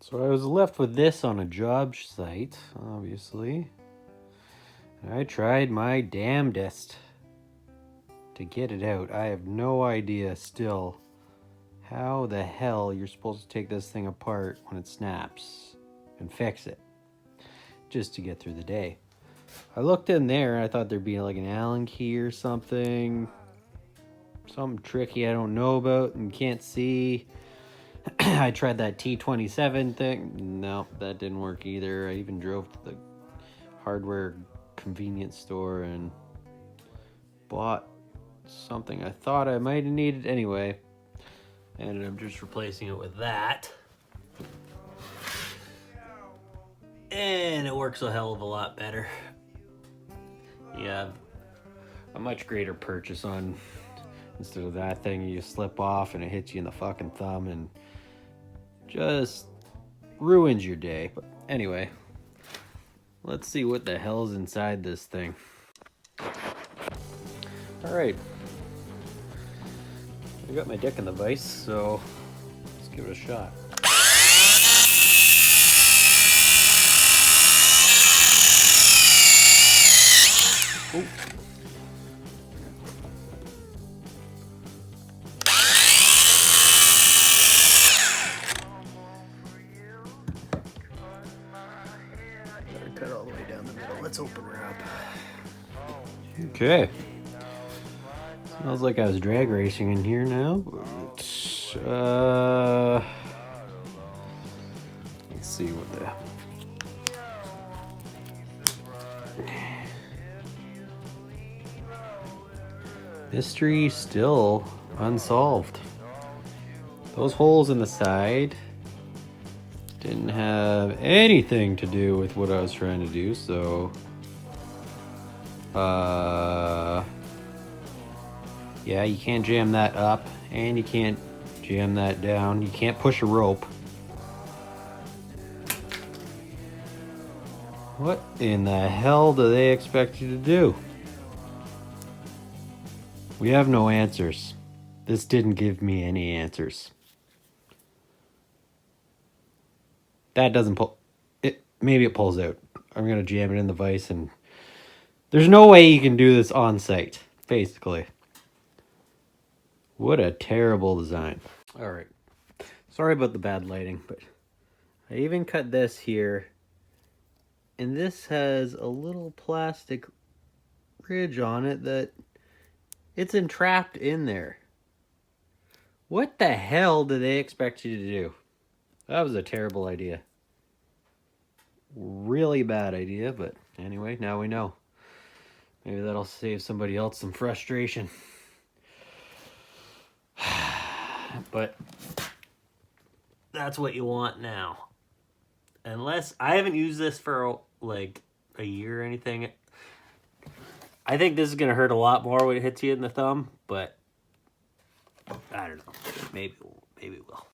So I was left with this on a job site, obviously. And I tried my damnedest to get it out. I have no idea still how the hell you're supposed to take this thing apart when it snaps and fix it just to get through the day. I looked in there, I thought there'd be like an Allen key or something tricky I don't know about and can't see. I tried that T27 thing. No, that didn't work either. I even drove to the hardware convenience store and bought something I thought I might have needed anyway. And I'm just replacing it with that. And it works a hell of a lot better. You have a much greater purchase on, instead of that thing you slip off and it hits you in the fucking thumb and just ruins your day. But anyway, let's see what the hell's inside this thing. Alright. I got my dick in the vise, so let's give it a shot. Oh. Better cut all the way down the middle. Let's open her up. Okay. Smells like I was drag racing in here now. But, let's see what the... Mystery still unsolved. Those holes in the side didn't have anything to do with what I was trying to do, so... yeah, you can't jam that up, and you can't jam that down. You can't push a rope. What in the hell do they expect you to do? We have no answers. This didn't give me any answers. That doesn't pull... maybe it pulls out. I'm going to jam it in the vise, and... there's no way you can do this on site, basically. What a terrible design. Alright. Sorry about the bad lighting, but I even cut this here. And this has a little plastic ridge on it that it's entrapped in there. What the hell do they expect you to do? That was a terrible idea. Really bad idea, but anyway, now we know. Maybe that'll save somebody else some frustration. But that's what you want now. Unless I haven't used this for like a year or anything. I think this is going to hurt a lot more when it hits you in the thumb, but I don't know. Maybe it will.